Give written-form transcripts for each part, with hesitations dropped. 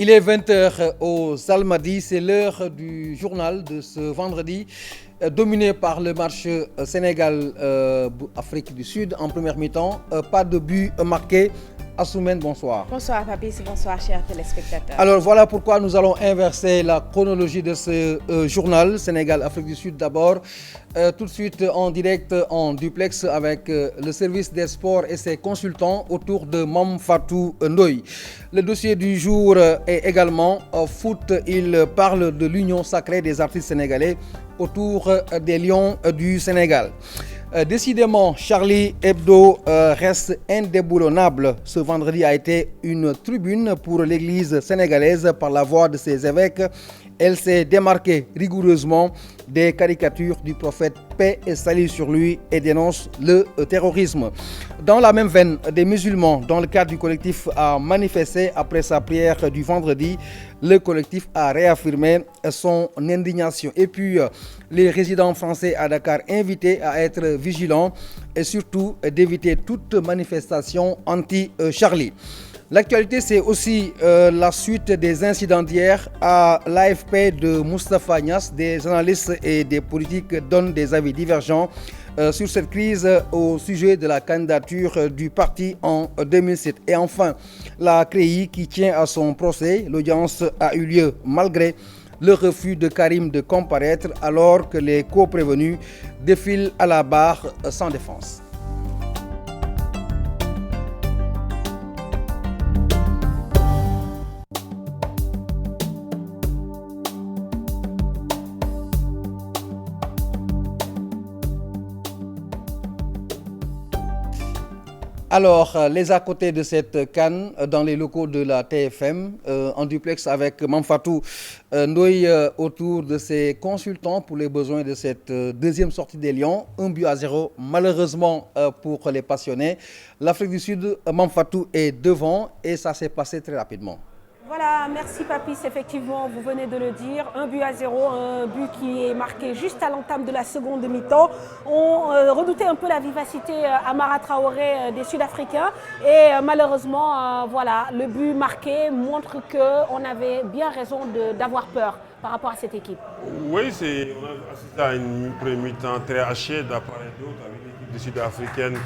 Il est 20h au Almadies, c'est l'heure du journal de ce vendredi, dominé par le match Sénégal-Afrique du Sud en première mi-temps. Pas de but marqué. Assoumène, bonsoir. Bonsoir Fabrice, bonsoir chers téléspectateurs. Alors voilà pourquoi nous allons inverser la chronologie de ce journal, Sénégal-Afrique du Sud d'abord. Tout de suite en direct, en duplex avec le service des sports et ses consultants autour de Mame Fatou Ndoye. Le dossier du jour est également foot. Il parle de l'union sacrée des artistes sénégalais autour des Lions du Sénégal. Décidément, Charlie Hebdo reste indéboulonnable. Ce vendredi a été une tribune pour l'Église sénégalaise par la voix de ses évêques. Elle s'est démarquée rigoureusement des caricatures du prophète, paix et salut sur lui, et dénonce le terrorisme. Dans la même veine, des musulmans, dans le cadre du collectif, a manifesté après sa prière du vendredi. Le collectif a réaffirmé son indignation. Et puis, les résidents français à Dakar invités à être vigilants et surtout d'éviter toute manifestation anti-Charlie. L'actualité, c'est aussi la suite des incidents d'hier à l'AFP de Moustapha Niasse. Des analystes et des politiques donnent des avis divergents sur cette crise au sujet de la candidature du parti en 2007. Et enfin, la CREI qui tient à son procès. L'audience a eu lieu malgré le refus de Karim de comparaître alors que les co-prévenus défilent à la barre sans défense. Alors, les à côté de cette CAN dans les locaux de la TFM, en duplex avec Mame Fatou Ndoye autour de ses consultants pour les besoins de cette deuxième sortie des Lions. 1-0, malheureusement pour les passionnés. L'Afrique du Sud, Mame Fatou est devant et ça s'est passé très rapidement. Voilà, merci Papis, effectivement, vous venez de le dire, 1-0, un but qui est marqué juste à l'entame de la seconde mi-temps. On redoutait un peu la vivacité Amara Traoré des Sud-Africains et malheureusement, voilà, le but marqué montre qu'on avait bien raison d'avoir peur par rapport à cette équipe. Oui, on a assisté à une première mi-temps très hachée de part et d'autre avec l'équipe sud-africaine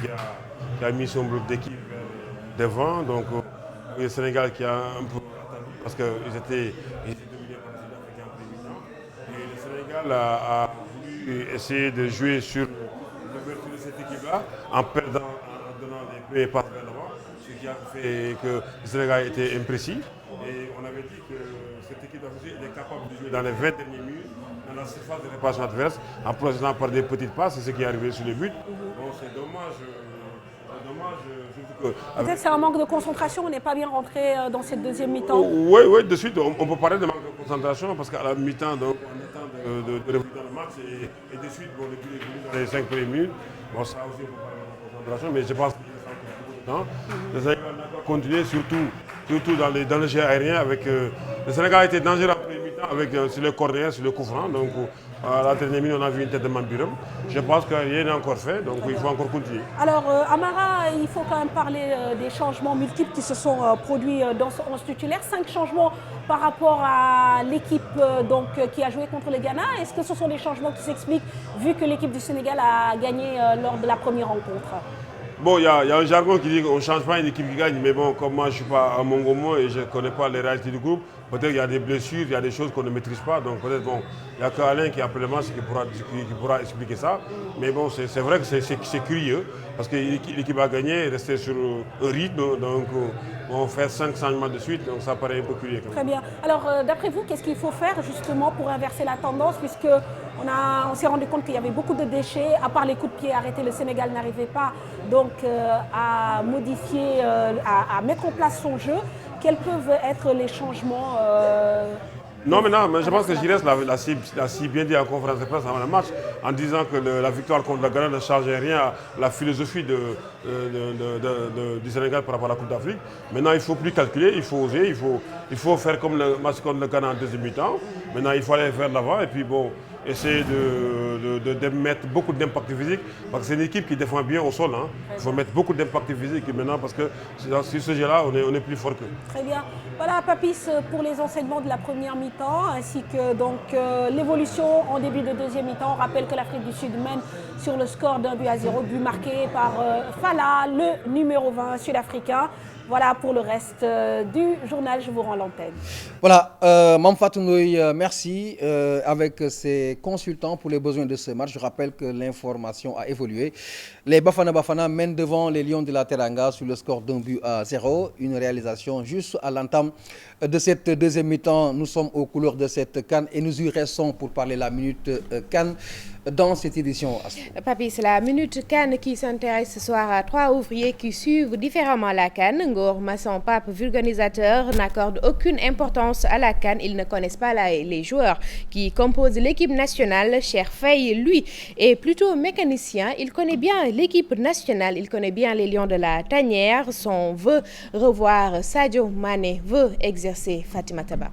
qui a mis son bloc d'équipe devant. Donc le Sénégal qui a un peu parce qu'ils étaient dominés par les Sud-Africains en première mi-temps. Et le Sénégal a voulu essayer de jouer sur l'ouverture de cette équipe-là en donnant des premiers passes vers l'avant, ce qui a fait que le Sénégal était imprécis. Et on avait dit que cette équipe d'Afrique était capable de jouer dans les 20 dernières minutes dans la surface de réparation adverse en procédant par des petites passes, c'est ce qui est arrivé sur le but. Donc c'est dommage. Peut-être que c'est un manque de concentration, on n'est pas bien rentré dans cette deuxième mi-temps. Oui, de suite, on peut parler de manque de concentration parce qu'à la mi-temps, donc, on attend de revenir dans le match et de suite, bon, le but est venu dans les 5 premières minutes. Bon, ça aussi, on peut parler de concentration, mais je pense qu'il reste encore beaucoup de temps. Le Sénégal n'a pas continué, surtout dans le jeu aérien. Le Sénégal était dangereux en première mi-temps sur le corner, sur le coup franc. Donc, à la dernière minute, on a vu une tête de Mambiram. Je pense que rien n'est encore fait, donc il faut encore continuer. Alors, Amara, il faut quand même parler des changements multiples qui se sont produits dans ce 11 titulaire. 5 changements par rapport à l'équipe qui a joué contre le Ghana. Est-ce que ce sont des changements qui s'expliquent vu que l'équipe du Sénégal a gagné lors de la première rencontre? Bon, il y a un jargon qui dit qu'on ne change pas une équipe qui gagne, mais bon, comme moi je ne suis pas à Mongomo et je ne connais pas les réalités du groupe, peut-être qu'il y a des blessures, il y a des choses qu'on ne maîtrise pas, donc peut-être bon, il n'y a qu'Alain qui est après le match qui pourra expliquer ça. Mais bon, c'est vrai que c'est curieux, parce que l'équipe a gagné, rester sur un rythme, donc on fait 5 changements de suite, donc ça paraît un peu curieux. Très bien. Alors, d'après vous, qu'est-ce qu'il faut faire justement pour inverser la tendance, puisque on s'est rendu compte qu'il y avait beaucoup de déchets, à part les coups de pied arrêtés, le Sénégal n'arrivait pas donc à modifier, à mettre en place son jeu. Quels peuvent être les changements Non, mais je pense que Giresse l'a si bien dit en conférence de presse avant le match, en disant que la victoire contre la Ghana ne changeait rien à la philosophie du Sénégal par rapport à la Coupe d'Afrique. Maintenant, il ne faut plus calculer, il faut oser, il faut faire comme le match contre le Ghana en deuxième mi-temps. Maintenant, il faut aller vers l'avant et puis bon, essayer de mettre beaucoup d'impact physique, parce que c'est une équipe qui défend bien au sol. Hein. Il faut mettre beaucoup d'impact physique maintenant, parce que sur ce jeu-là, on est plus fort qu'eux. Très bien. Voilà, Papis, pour les enseignements de la première mi-temps, ainsi que donc l'évolution en début de deuxième mi-temps. On rappelle que l'Afrique du Sud mène sur le score d'1-0, but marqué par Fala, le numéro 20 sud-africain. Voilà pour le reste du journal, je vous rends l'antenne. Voilà, Mame Fatou Ndoye, merci. Avec ses consultants pour les besoins de ce match, je rappelle que l'information a évolué. Les Bafana mènent devant les Lions de la Teranga sur le score d'1-0. Une réalisation juste à l'entame de cette deuxième mi-temps. Nous sommes aux couleurs de cette CAN et nous y restons pour parler la minute CAN dans cette édition. Papi, c'est la minute CAN qui s'intéresse ce soir à 3 ouvriers qui suivent différemment la CAN. Ngor Masson Pape, vulganisateur, n'accorde aucune importance à la CAN. Ils ne connaissent pas les joueurs qui composent l'équipe nationale. Cher Faye, lui, est plutôt mécanicien. Il connaît bien l'équipe nationale. Il connaît bien les Lions de la Tanière. Son veut revoir Sadio Mané, veut exercer Fatima Taba.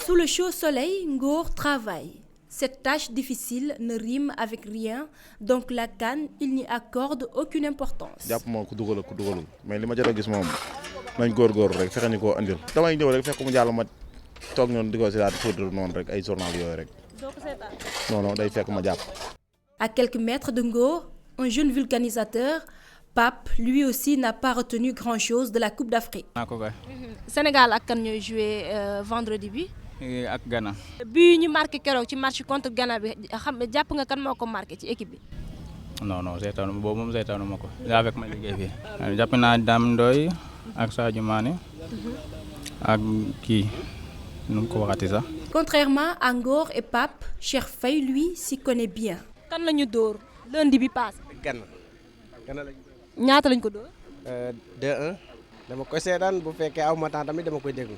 Sous le chaud soleil, Ngor travaille. Cette tâche difficile ne rime avec rien, donc la CAN, il n'y accorde aucune importance. jàpp moom ku dugal ku dugalul mais li ma jot a gis moom nañ góorgóorlu rek fexe ni koo andil damay ñëw rek fekk mu jàll ma toog noonu di ko si daal di foudre noonu rek ay journal yooyu rek non day fekk ma jàpp. À quelques mètres de Ngor, un jeune vulcanisateur, Pape, lui aussi n'a pas retenu grand-chose de la Coupe d'Afrique. Sénégal ak kan ñooy joué vendredi bi. ak Ghana. Bii ñu marqué keroog ci match contre Ghana bi xam jàpp nga kan moo ko marqué ci équipe bi. non seetaanu boobu moom seetaanu ma ko yaa fekk ma liggéey fii. jàpp naa Dame Ndoye ak Sadio Mané ak kii nu mu ko waxati sax. Contrairement à Ngor et Pape, Cheikh Faye lui s'y connaît bien. Kan la ñu dóor lundi bi passé. Ghana lañ. ñaata lañ ko dóor. 2-1 dama koy seetaan bu fekkee aw ma temps tamit dama koy déglu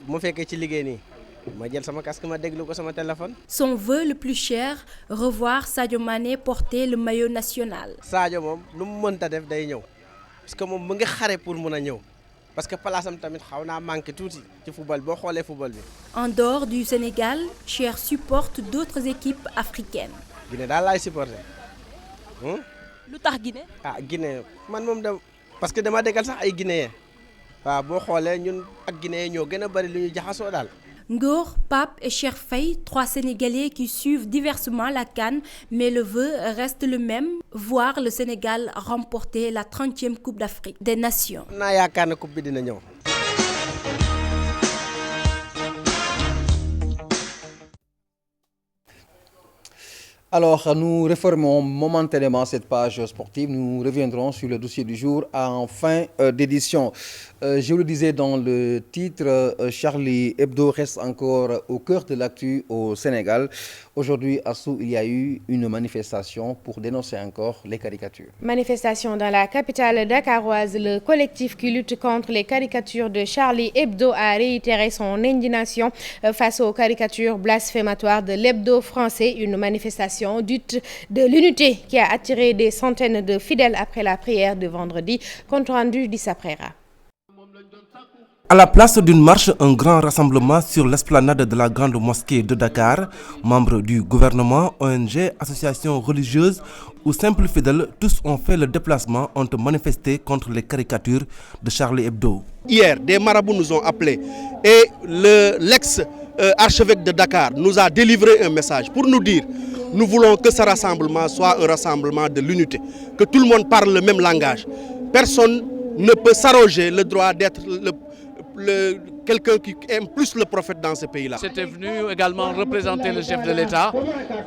bu fekkee ci liggéey nii ma jël sama casque ma déglu ko sama téléphone. Son vœu le plus cher, revoir Sadio Mané porter le maillot national. Sadio moom lu mu mënta def day ñëw parce que moom mu ngi xare pour mun a ñëw parce que place am tamit xaw naa manqué tuuti ci football boo xoolee football bi. En dehors du Sénégal, Cheikh supporte d'autres équipes africaines. Guinée daal laay supporter. lu tax Guinée. Guinée man moom parce que dama déggal sax ay Guinéens waaw boo xoolee ñun ak Guinéens ñoo gën a bari lu ñu jaxasoo daal. Ngor, Pape et Cheikh Faye, 3 Sénégalais qui suivent diversement la CAN, mais le vœu reste le même, voir le Sénégal remporter la 30e Coupe d'Afrique des Nations. naa yaakaar ne coupe bi dina ñëw. Alors, nous refermons momentanément cette page sportive. Nous reviendrons sur le dossier du jour en fin d'édition. Je le disais dans le titre, Charlie Hebdo reste encore au cœur de l'actu au Sénégal. Aujourd'hui, à Sou, il y a eu une manifestation pour dénoncer encore les caricatures. Manifestation dans la capitale dakaroise. Le collectif qui lutte contre les caricatures de Charlie Hebdo a réitéré son indignation face aux caricatures blasphématoires de l'hebdo français. Une manifestation dite de l'unité qui a attiré des centaines de fidèles après la prière de vendredi. Compte rendu d'Issa Prera. À la place d'une marche, un grand rassemblement sur l'esplanade de la grande mosquée de Dakar. Membres du gouvernement, ONG, associations religieuses ou simples fidèles, tous ont fait le déplacement, ont manifesté contre les caricatures de Charlie Hebdo. Hier, des marabouts nous ont appelés et l'ex-archevêque de Dakar nous a délivré un message pour nous dire: nous voulons que ce rassemblement soit un rassemblement de l'unité, que tout le monde parle le même langage. Personne ne peut s'arroger le droit d'être quelqu'un qui aime plus le prophète dans ce pays-là. J'étais venu également représenter le chef de l'État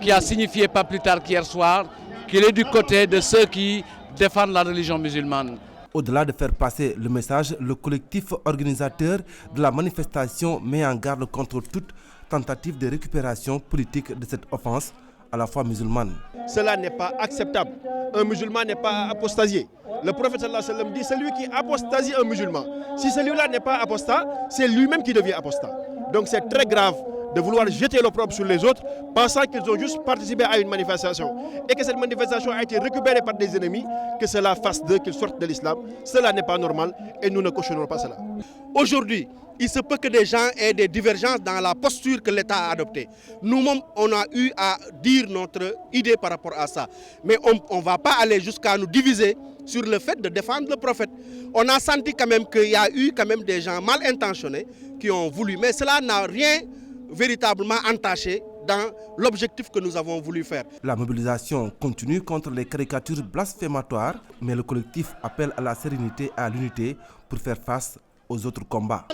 qui a signifié pas plus tard qu'hier soir qu'il est du côté de ceux qui défendent la religion musulmane. Au-delà de faire passer le message, le collectif organisateur de la manifestation met en garde contre toute tentative de récupération politique de cette offense à la foi musulmane. Cela n'est pas acceptable. Un musulman n'est pas apostasié. Le prophète sallallahu alayhi wa sallam dit: celui qui apostasie un musulman, si celui-là n'est pas apostat, c'est lui-même qui devient apostat. Donc c'est très grave de vouloir jeter l'opprobre sur les autres, pensant qu'ils ont juste participé à une manifestation et que cette manifestation a été récupérée par des ennemis, que cela fasse d'eux qu'ils sortent de l'islam. Cela n'est pas normal et nous ne cautionnerons pas cela. Aujourd'hui, il se peut que des gens aient des divergences dans la posture que l'État a adoptée. Nous-mêmes, on a eu à dire notre idée par rapport à ça. Mais on ne va pas aller jusqu'à nous diviser sur le fait de défendre le prophète. On a senti quand même qu'il y a eu quand même des gens mal intentionnés qui ont voulu. Mais cela n'a rien véritablement entaché dans l'objectif que nous avons voulu faire. La mobilisation continue contre les caricatures blasphématoires, mais le collectif appelle à la sérénité et à l'unité pour faire face aux autres combats.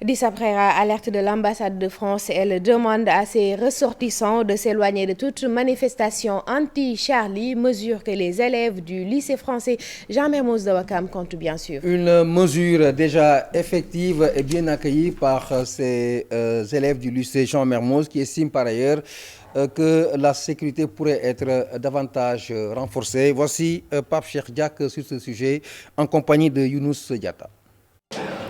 10 après alerte de l'ambassade de France, elle demande à ses ressortissants de s'éloigner de toute manifestation anti-Charlie, mesure que les élèves du lycée français Jean Mermoz de Ouakam comptent bien sûr. Une mesure déjà effective et bien accueillie par ces élèves du lycée Jean Mermoz qui estiment par ailleurs que la sécurité pourrait être davantage renforcée. Voici Pape Cheikh Diak sur ce sujet en compagnie de Younous Diatta.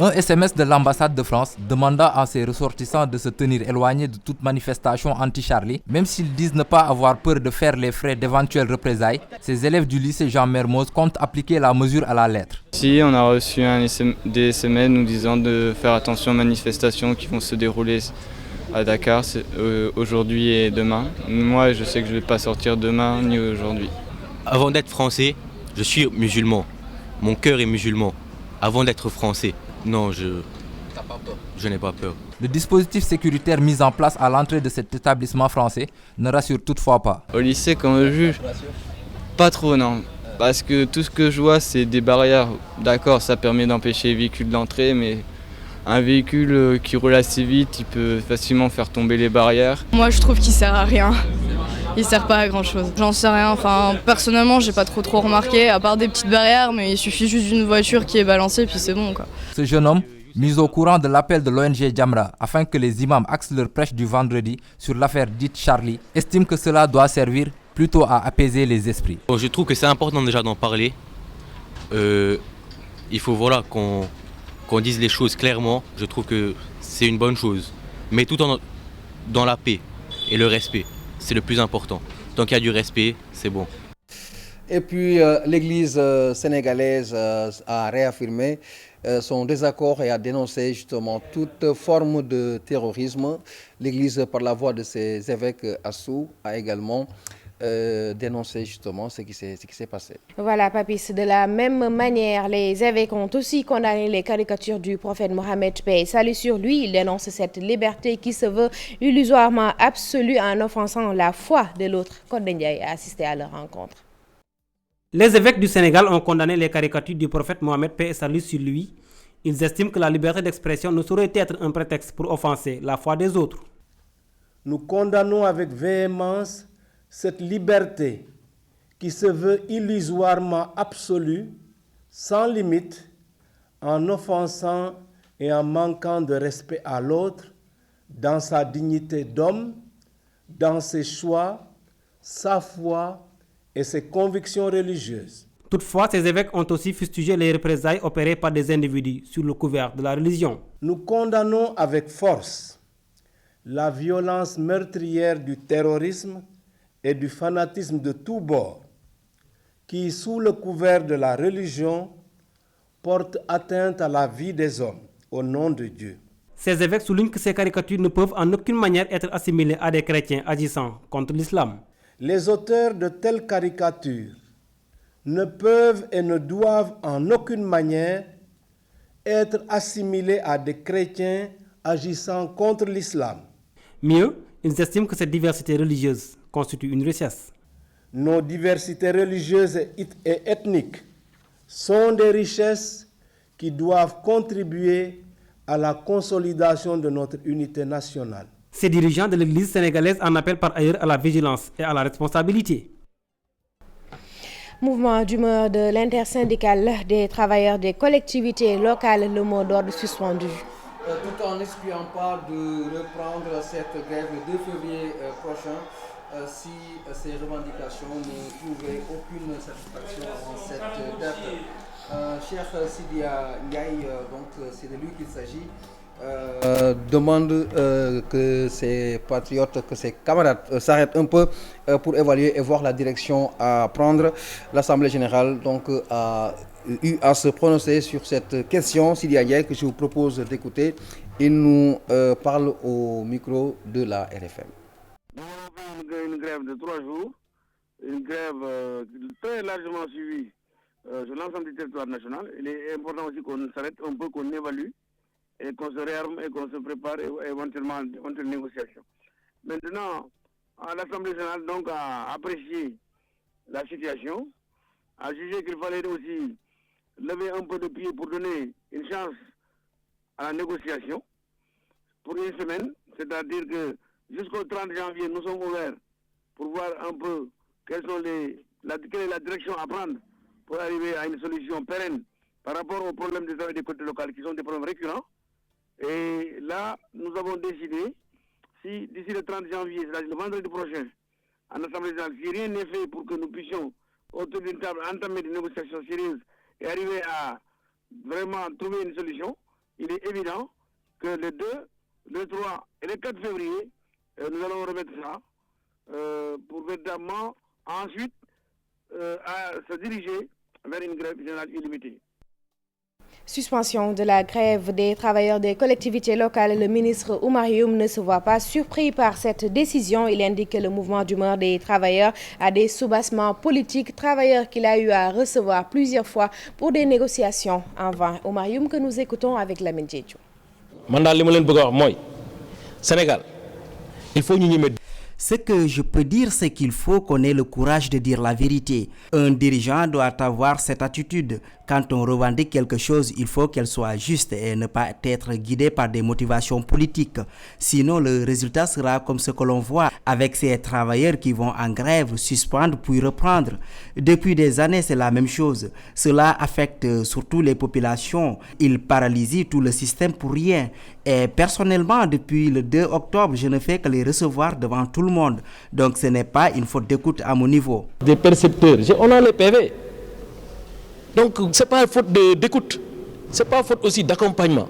Un SMS de l'ambassade de France demandant à ses ressortissants de se tenir éloignés de toute manifestation anti-Charlie, même s'ils disent ne pas avoir peur de faire les frais d'éventuelles représailles. Ces élèves du lycée Jean Mermoz comptent appliquer la mesure à la lettre. Si, on a reçu des SMS nous disant de faire attention aux manifestations qui vont se dérouler à Dakar aujourd'hui et demain. Moi, je sais que je ne vais pas sortir demain ni aujourd'hui. Avant d'être français, je suis musulman. Mon cœur est musulman. Avant d'être français, non, je n'ai pas peur. Le dispositif sécuritaire mis en place à l'entrée de cet établissement français ne rassure toutefois pas. Au lycée, quand on juge, pas trop, non. Parce que tout ce que je vois, c'est des barrières. D'accord, ça permet d'empêcher les véhicules d'entrer, mais un véhicule qui roule assez vite, il peut facilement faire tomber les barrières. Moi, je trouve qu'il sert à rien. Il sert pas à grand chose. J'en sais rien. Enfin, personnellement, j'ai pas trop remarqué, à part des petites barrières, mais il suffit juste d'une voiture qui est balancée, puis c'est bon, quoi. Ce jeune homme, mis au courant de l'appel de l'ONG Jamra afin que les imams axent leur prêche du vendredi sur l'affaire dite Charlie, estime que cela doit servir plutôt à apaiser les esprits. Je trouve que c'est important déjà d'en parler. Il faut qu'on dise les choses clairement. Je trouve que c'est une bonne chose, mais tout dans la paix et le respect. C'est le plus important. Tant qu'il y a du respect, c'est bon. Et puis l'Église sénégalaise a réaffirmé son désaccord et a dénoncé justement toute forme de terrorisme. L'Église, par la voix de ses évêques Assou, a également dénoncer justement ce qui s'est passé. Voilà, Papis. De la même manière, les évêques ont aussi condamné les caricatures du prophète Mohammed, paix et salut sur lui. Ils dénoncent cette liberté qui se veut illusoirement absolue en offensant la foi de l'autre. Code Ndiaye a assisté à leur rencontre. Les évêques du Sénégal ont condamné les caricatures du prophète Mohammed, paix et salut sur lui. Ils estiment que la liberté d'expression ne saurait être un prétexte pour offenser la foi des autres. Nous condamnons avec véhémence cette liberté qui se veut illusoirement absolue, sans limite, en offensant et en manquant de respect à l'autre, dans sa dignité d'homme, dans ses choix, sa foi et ses convictions religieuses. Toutefois, ces évêques ont aussi fustigé les représailles opérées par des individus sous le couvert de la religion. Nous condamnons avec force la violence meurtrière du terrorisme et du fanatisme de tous bords, qui, sous le couvert de la religion, portent atteinte à la vie des hommes, au nom de Dieu. Ces évêques soulignent que ces caricatures ne peuvent en aucune manière être assimilées à des chrétiens agissant contre l'islam. Les auteurs de telles caricatures ne peuvent et ne doivent en aucune manière être assimilés à des chrétiens agissant contre l'islam. Mieux, ils estiment que cette diversité religieuse constitue une richesse. Nos diversités religieuses et ethniques sont des richesses qui doivent contribuer à la consolidation de notre unité nationale. Ces dirigeants de l'Église sénégalaise en appellent par ailleurs à la vigilance et à la responsabilité. Mouvement d'humeur de l'intersyndicale des travailleurs des collectivités locales, le mot d'ordre suspendu. Tout en n'excluant pas de reprendre cette grève le 2 février prochain si ces revendications ne trouvaient aucune satisfaction en cette date. Cheikh Sidia Ndiaye, donc c'est de lui qu'il s'agit. demande que ses patriotes, que ses camarades s'arrêtent un peu pour évaluer et voir la direction à prendre. L'Assemblée générale donc a eu à se prononcer sur cette question. Sidia Ndiaye, que je vous propose d'écouter, il nous parle au micro de la RFM. Nous avons fait une grève de 3 jours, une grève très largement suivie sur l'ensemble du territoire national. Il est important aussi qu'on s'arrête un peu, qu'on évalue et qu'on se réarme et qu'on se prépare éventuellement à une négociation. Maintenant, l'Assemblée générale donc a apprécié la situation, a jugé qu'il fallait aussi lever un peu de pied pour donner une chance à la négociation pour une semaine, c'est-à-dire que jusqu'au 30 janvier, nous sommes ouverts pour voir un peu quelle est la direction à prendre pour arriver à une solution pérenne par rapport aux problèmes des travail des côtés locales qui sont des problèmes récurrents. Et là, nous avons décidé, si d'ici le 30 janvier, c'est-à-dire le vendredi prochain, en Assemblée générale, si rien n'est fait pour que nous puissions, autour d'une table, entamer des négociations sérieuses et arriver à vraiment trouver une solution, il est évident que le 2, le 3 et le 4 février, nous allons remettre ça pour véritablement ensuite à se diriger vers une grève générale illimitée. Suspension de la grève des travailleurs des collectivités locales. Le ministre Oumar Youm ne se voit pas surpris par cette décision. Il indique que le mouvement d'humeur des travailleurs a des soubassements politiques. Travailleurs qu'il a eu à recevoir plusieurs fois pour des négociations en vain. Oumar Youm que nous écoutons avec Lamine Diédhiou. Sénégal, il faut ñu ñëmé. Ce que je peux dire, c'est qu'il faut qu'on ait le courage de dire la vérité. Un dirigeant doit avoir cette attitude. Quand on revendique quelque chose, il faut qu'elle soit juste et ne pas être guidé par des motivations politiques. Sinon, le résultat sera comme ce que l'on voit avec ces travailleurs qui vont en grève, suspendre puis reprendre. Depuis des années, c'est la même chose. Cela affecte surtout les populations. Il paralyse tout le système pour rien. Et personnellement, depuis le 2 octobre, je ne fais que les recevoir devant tout le monde. Donc ce n'est pas une faute d'écoute à mon niveau. Des percepteurs, on a les PV. Donc ce n'est pas une faute d'écoute, ce n'est pas une faute aussi d'accompagnement.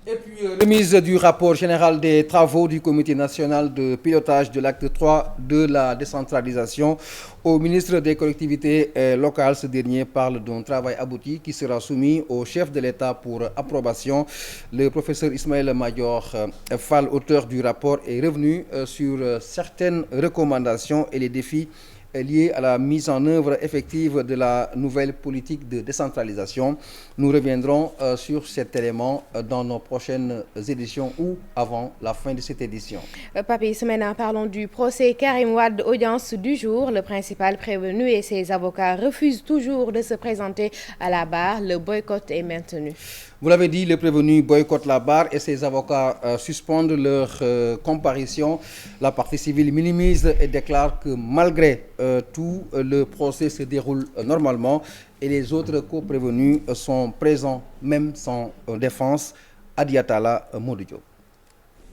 Et puis, remise du rapport général des travaux du Comité national de pilotage de l'acte 3 de la décentralisation au ministre des collectivités locales. Ce dernier parle d'un travail abouti qui sera soumis au chef de l'État pour approbation. Le professeur Ismaël Madior Fall, auteur du rapport, est revenu sur certaines recommandations et les défis liés à la mise en œuvre effective de la nouvelle politique de décentralisation. Nous reviendrons sur cet élément dans nos prochaines éditions ou avant la fin de cette édition. Papi, ce matin, parlons du procès Karim Wade, audience du jour. Le principal prévenu et ses avocats refusent toujours de se présenter à la barre. Le boycott est maintenu. Vous l'avez dit, le prévenu boycotte la barre et ses avocats suspendent leur comparution. La partie civile minimise et déclare que malgré tout, le procès se déroule normalement et les autres co-prévenus sont présents même sans défense. Adiatala Modou.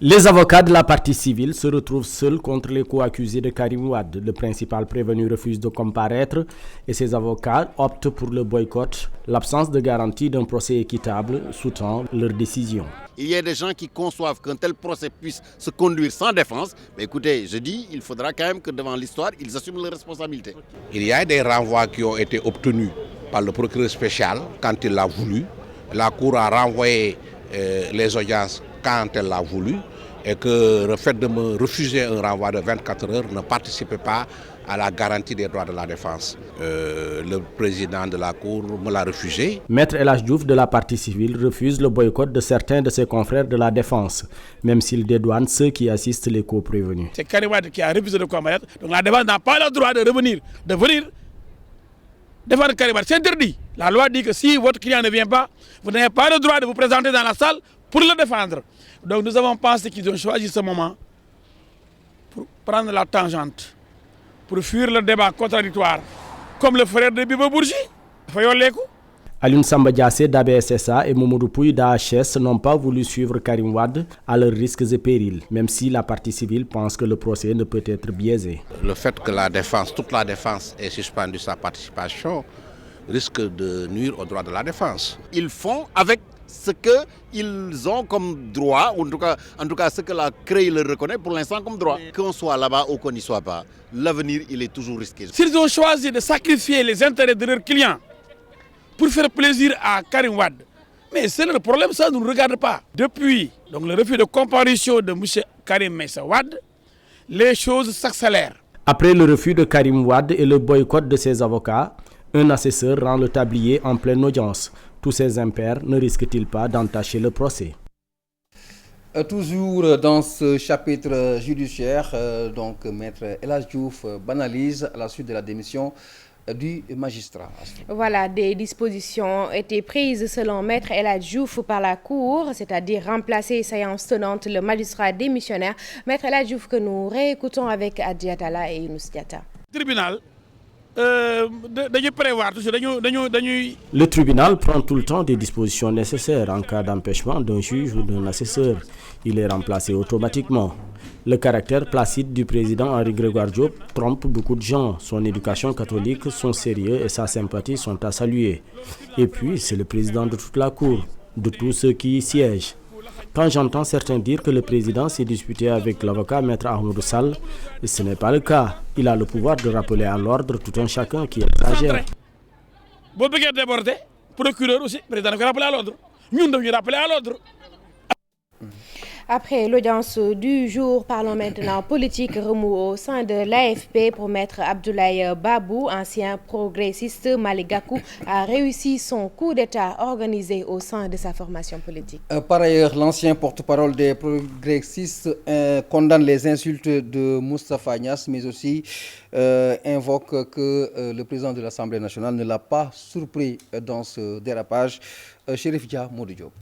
Les avocats de la partie civile se retrouvent seuls contre les co-accusés de Karim Wade. Le principal prévenu refuse de comparaître et ses avocats optent pour le boycott. L'absence de garantie d'un procès équitable sous-tend leur décision. Il y a des gens qui conçoivent qu'un tel procès puisse se conduire sans défense. Mais écoutez, je dis, il faudra quand même que devant l'histoire, ils assument leurs responsabilités. Il y a des renvois qui ont été obtenus par le procureur spécial quand il l'a voulu. La Cour a renvoyé les audiences quand elle l'a voulu et que le fait de me refuser un renvoi de 24 heures ne participait pas à la garantie des droits de la défense. Le président de la Cour me l'a refusé. Maître El Hadj Diouf de la partie civile refuse le boycott de certains de ses confrères de la défense, même s'il dédouane ceux qui assistent les co-prévenus. C'est Karim Wade qui a refusé de comparaître, donc la défense n'a pas le droit de venir défendre Karim Wade. C'est interdit. La loi dit que si votre client ne vient pas, vous n'avez pas le droit de vous présenter dans la salle pour le défendre. Donc nous avons pensé qu'ils ont choisi ce moment pour prendre la tangente, pour fuir le débat contradictoire, comme le frère de Bibo Bourgi. Alioune Samba Diassé d'ABSSA et Mamadou Pouy d'AHS n'ont pas voulu suivre Karim Wade à leurs risques et périls, même si la partie civile pense que le procès ne peut être biaisé. Le fait que la défense, toute la défense ait suspendu sa participation risque de nuire aux droits de la défense. Ils font avec ce qu'ils ont comme droit, ou en tout cas ce que la CREI leur reconnaît pour l'instant comme droit. Qu'on soit là-bas ou qu'on n'y soit pas, l'avenir il est toujours risqué. S'ils ont choisi de sacrifier les intérêts de leurs clients pour faire plaisir à Karim Wade, mais c'est leur problème, ça ne nous regarde pas. Depuis donc, le refus de comparution de M. Karim Meïssa Wade, les choses s'accélèrent. Après le refus de Karim Wade et le boycott de ses avocats, un assesseur rend le tablier en pleine audience. Tous ces impairs ne risquent-ils pas d'entacher le procès? Toujours dans ce chapitre judiciaire, donc Maître El Hadji Diouf banalise à la suite de la démission du magistrat. Voilà, des dispositions ont été prises selon Maître El Hadji Diouf par la Cour, c'est-à-dire remplacer séance tenante le magistrat démissionnaire. Maître El Hadji Diouf que nous réécoutons avec Adji Attala et Younous Diatta. Tribunal. Le tribunal prend tout le temps des dispositions nécessaires en cas d'empêchement d'un juge ou d'un assesseur. Il est remplacé automatiquement. Le caractère placide du président Henri Grégoire Diop trompe beaucoup de gens. Son éducation catholique, son sérieux et sa sympathie sont à saluer. Et puis, c'est le président de toute la cour, de tous ceux qui y siègent. Quand j'entends certains dire que le président s'est disputé avec l'avocat Maître Ahmadou Sall, ce n'est pas le cas. Il a le pouvoir de rappeler à l'ordre tout un chacun qui exagère. Vous pouvez déborder, procureur aussi, le président va rappeler à l'ordre. Nous devons rappeler à l'ordre. Après l'audience du jour, parlons maintenant politique. Remous au sein de l'AFP pour Maître Abdoulaye Babou, ancien progressiste. Malick Gakou a réussi son coup d'État organisé au sein de sa formation politique. Par ailleurs, l'ancien porte-parole des progressistes condamne les insultes de Moustapha Niasse, mais aussi invoque que le président de l'Assemblée nationale ne l'a pas surpris dans ce dérapage. Chérif Dia Modou Diop.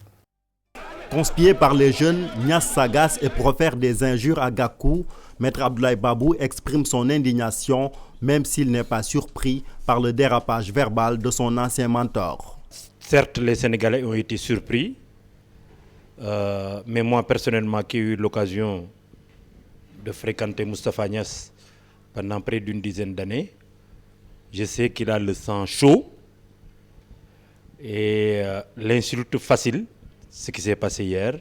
Conspié par les jeunes, Niasse s'agace et profère des injures à Gakou. Maître Abdoulaye Babou exprime son indignation, même s'il n'est pas surpris par le dérapage verbal de son ancien mentor. Certes, les Sénégalais ont été surpris, mais moi personnellement qui ai eu l'occasion de fréquenter Moustapha Niasse pendant près d'une dizaine d'années, je sais qu'il a le sang chaud et l'insulte facile. Ce qui s'est passé hier,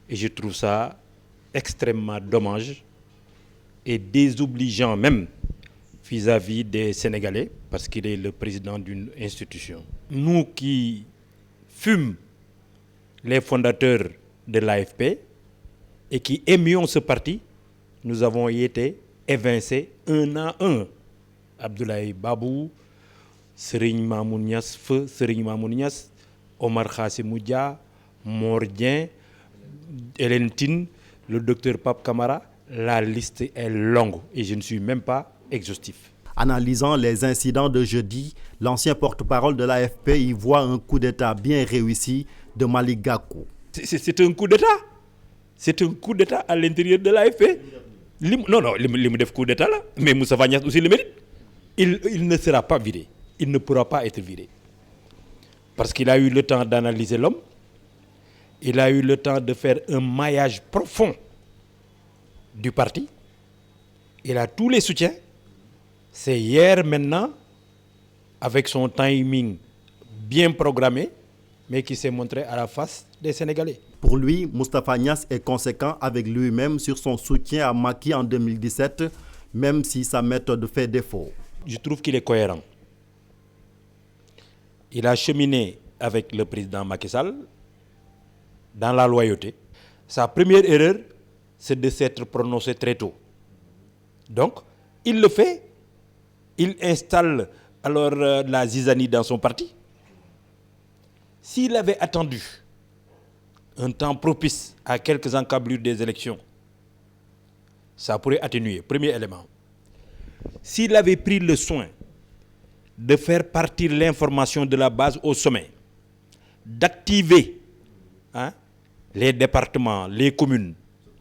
et je trouve ça extrêmement dommage et désobligeant même vis-à-vis des Sénégalais, parce qu'il est le président d'une institution. Nous qui fûmes les fondateurs de l'AFP et qui aimions ce parti, nous avons été évincés un à un. Abdoulaye Babou, Serigne Mamoun Niasse, Feu Serigne Mamoun Niasse, Omar Khassimou Dia, Mordien, Hélène Tine, le docteur Pape Camara, la liste est longue et je ne suis même pas exhaustif. Analysant les incidents de jeudi, l'ancien porte-parole de l'AFP y voit un coup d'État bien réussi de Malick Gakou. C'est un coup d'État. C'est un coup d'État à l'intérieur de l'AFP. Non, il coup d'État là, mais Moussa Niasse aussi le mérite. Il ne sera pas viré. Il ne pourra pas être viré. Parce qu'il a eu le temps d'analyser l'homme, il a eu le temps de faire un maillage profond du parti, il a tous les soutiens. C'est hier maintenant, avec son timing bien programmé, mais qui s'est montré à la face des Sénégalais. Pour lui, Moustapha Niasse est conséquent avec lui-même sur son soutien à Macky en 2017, même si sa méthode fait défaut. Je trouve qu'il est cohérent. Il a cheminé avec le président Macky Sall dans la loyauté. Sa première erreur, c'est de s'être prononcé très tôt. Donc, il le fait. Il installe alors la zizanie dans son parti. S'il avait attendu un temps propice à quelques encablures des élections, ça pourrait atténuer. Premier élément. S'il avait pris le soin de faire partir l'information de la base au sommet, d'activer les départements, les communes,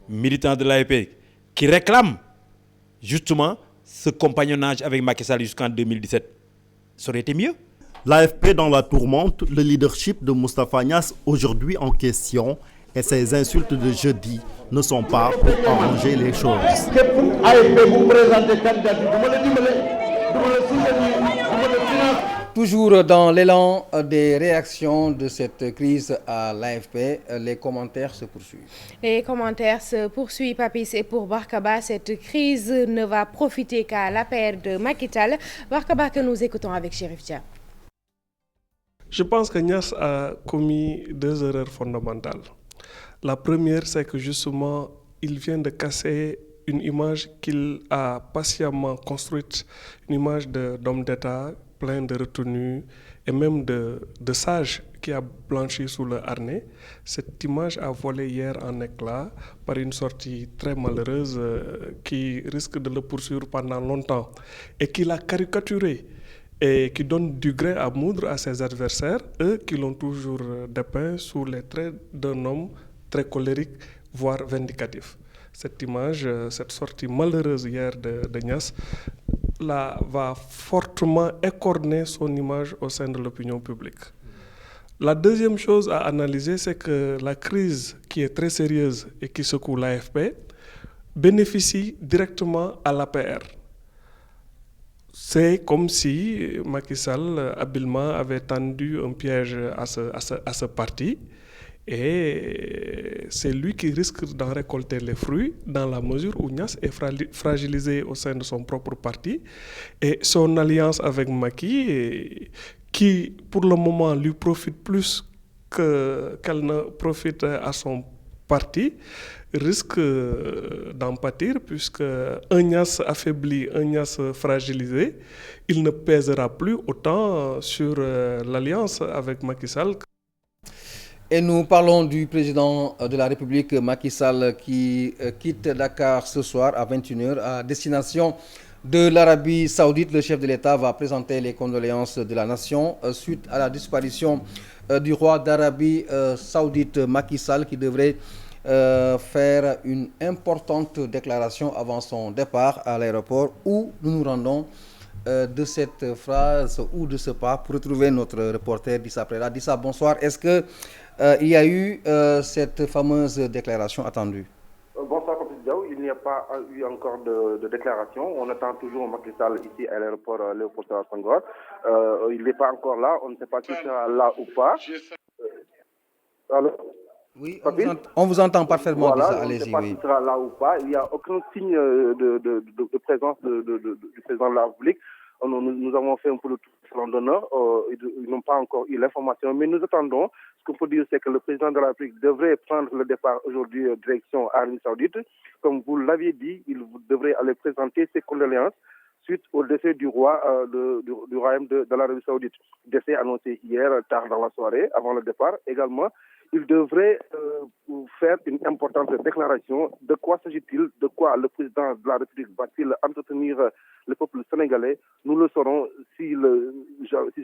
militants de l'AFP qui réclament justement ce compagnonnage avec Macky Sall jusqu'en 2017. Ça aurait été mieux. L'AFP dans la tourmente, le leadership de Moustapha Niasse aujourd'hui en question et ses insultes de jeudi ne sont pas pour arranger les choses. Toujours dans l'élan des réactions de cette crise à l'AFP, les commentaires se poursuivent. Les commentaires se poursuivent, Papis, et pour Barkaba, cette crise ne va profiter qu'à l'APR de Macky Sall. Barkaba, que nous écoutons avec Chérif Dia. Je pense que Niass a commis 2 erreurs fondamentales. La première, c'est que justement, il vient de casser une image qu'il a patiemment construite, une image d'homme d'État plein de retenue et même de sage qui a blanchi sous le harnais. Cette image a volé hier en éclats par une sortie très malheureuse qui risque de le poursuivre pendant longtemps et qui l'a caricaturé et qui donne du grain à moudre à ses adversaires, eux qui l'ont toujours dépeint sous les traits d'un homme très colérique, voire vindicatif. Cette image, cette sortie malheureuse hier de Niass, va fortement écorner son image au sein de l'opinion publique. La deuxième chose à analyser, c'est que la crise qui est très sérieuse et qui secoue l'AFP bénéficie directement à l'APR. C'est comme si Macky Sall habilement avait tendu un piège à ce parti. Et c'est lui qui risque d'en récolter les fruits dans la mesure où Niass est fragilisé au sein de son propre parti. Et son alliance avec Macky, qui pour le moment lui profite plus qu'elle ne profite à son parti, risque d'en pâtir puisque un Niass affaibli, un Niass fragilisé, il ne pèsera plus autant sur l'alliance avec Macky Sall. Et nous parlons du président de la République, Macky Sall, qui quitte Dakar ce soir à 21h à destination de l'Arabie Saoudite. Le chef de l'État va présenter les condoléances de la nation suite à la disparition du roi d'Arabie Saoudite, Macky Sall, qui devrait faire une importante déclaration avant son départ à l'aéroport où nous nous rendons de cette phrase ou de ce pas pour retrouver notre reporter Dissa Prera. Dissa, bonsoir. Est-ce que il y a eu cette fameuse déclaration attendue? Bonsoir, Patrice Diaw. Il n'y a pas eu encore de déclaration. On attend toujours Macky Sall ici à l'aéroport Léopold Sédar Senghor. Il n'est pas encore là. On ne sait pas s'il sera là ou pas. Allô? Oui, on vous entend parfaitement. Voilà, allez-y. On ne sait pas s'il sera là ou pas. Il n'y a aucun signe de présence du président de la République. Nous avons fait un peu le tour de salon d'honneur. Ils n'ont pas encore eu l'information, mais nous attendons. Ce qu'on peut dire, c'est que le président de la République devrait prendre le départ aujourd'hui direction Arabie Saoudite. Comme vous l'aviez dit, il devrait aller présenter ses condoléances suite au décès du roi du royaume de l'Arabie Saoudite. Décès annoncé hier tard dans la soirée, avant le départ. Également, il devrait faire une importante déclaration. De quoi s'agit-il? De quoi le président de la République va-t-il entretenir le peuple sénégalais? Nous le saurons si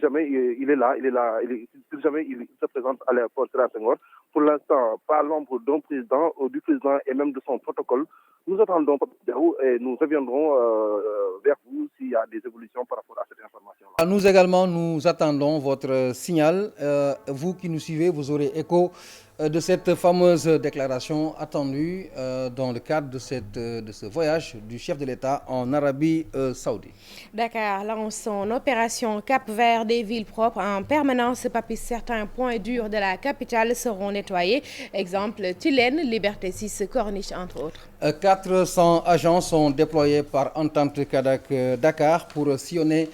jamais il est là, si jamais il se présente à l'aéroport Sédar Senghor. Pour l'instant, pas l'ombre d'un président, du président et même de son protocole. Nous attendons et nous reviendrons vers vous s'il y a des évolutions par rapport à cette information-là. Nous également, nous attendons votre signal. Vous qui nous suivez, vous aurez écho de cette fameuse déclaration attendue dans le cadre de ce voyage du chef de l'État en Arabie Saoudite. Dakar lance son opération Cap-Vert des villes propres en permanence. Papis, certains points durs de la capitale seront nettoyés. Exemple, Tilène, Liberté 6, Corniche, entre autres. 400 agents sont déployés par Entente Dakar pour sillonner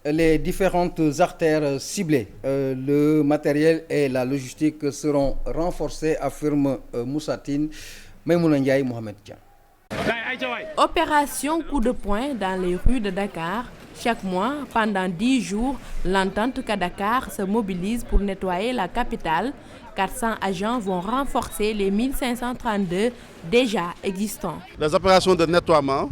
les différentes artères ciblées. Le matériel et la logistique seront renforcés, affirme Moussa Tine. Maïmouna Ndiaye, Mohamed Dian. Opération coup de poing dans les rues de Dakar. Chaque mois, pendant 10 jours, l'Entente Dakar se mobilise pour nettoyer la capitale. 400 agents vont renforcer les 1532 déjà existants. Les opérations de nettoiement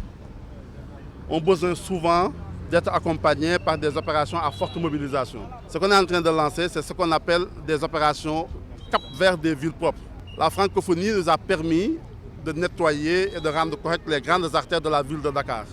ont besoin souvent d'être accompagnées par des opérations à forte mobilisation. Ce qu'on est en train de lancer, c'est ce qu'on appelle des opérations Cap-Vert des villes propres. La francophonie nous a permis de nettoyer et de rendre correctes les grandes artères de la ville de Dakar.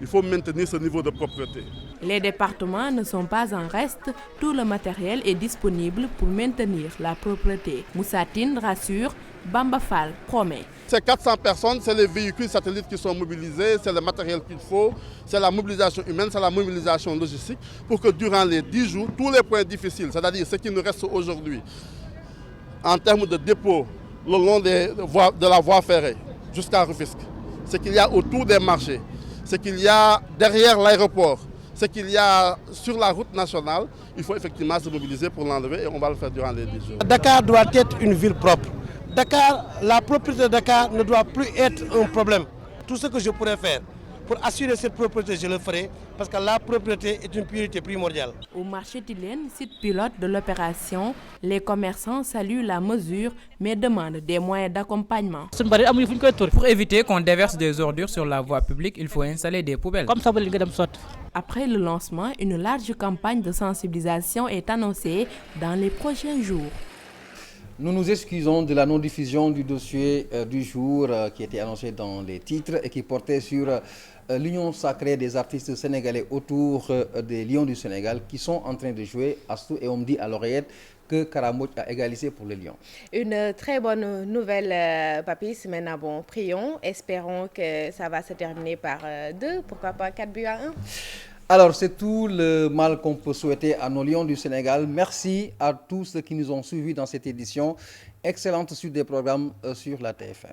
Il faut maintenir ce niveau de propreté. Les départements ne sont pas en reste, tout le matériel est disponible pour maintenir la propreté. Moussa Tine rassure, Bamba Fall promet. Ces 400 personnes, c'est les véhicules satellites qui sont mobilisés, c'est le matériel qu'il faut, c'est la mobilisation humaine, c'est la mobilisation logistique pour que durant les 10 jours, tous les points difficiles, c'est-à-dire ce qui nous reste aujourd'hui en termes de dépôt le long de la voie ferrée jusqu'à Rufisque, ce qu'il y a autour des marchés, ce qu'il y a derrière l'aéroport, ce qu'il y a sur la route nationale, il faut effectivement se mobiliser pour l'enlever et on va le faire durant les 10 jours. Dakar doit être une ville propre. Dakar, la propriété de Dakar ne doit plus être un problème. Tout ce que je pourrais faire pour assurer cette propriété, je le ferai parce que la propriété est une priorité primordiale. Au marché Tilène, site pilote de l'opération, les commerçants saluent la mesure mais demandent des moyens d'accompagnement. Pour éviter qu'on déverse des ordures sur la voie publique, il faut installer des poubelles. Après le lancement, une large campagne de sensibilisation est annoncée dans les prochains jours. Nous nous excusons de la non-diffusion du dossier du jour qui était annoncé dans les titres et qui portait sur l'union sacrée des artistes sénégalais autour des Lions du Sénégal qui sont en train de jouer Astou, et on me dit à l'oreillette que Karamoj a égalisé pour les Lions. Une très bonne nouvelle, Papis. Maintenant, bon, prions, espérons que ça va se terminer par 2, pourquoi pas 4-1. Alors, c'est tout le mal qu'on peut souhaiter à nos Lions du Sénégal. Merci à tous ceux qui nous ont suivis dans cette édition. Excellente suite des programmes sur la TFM.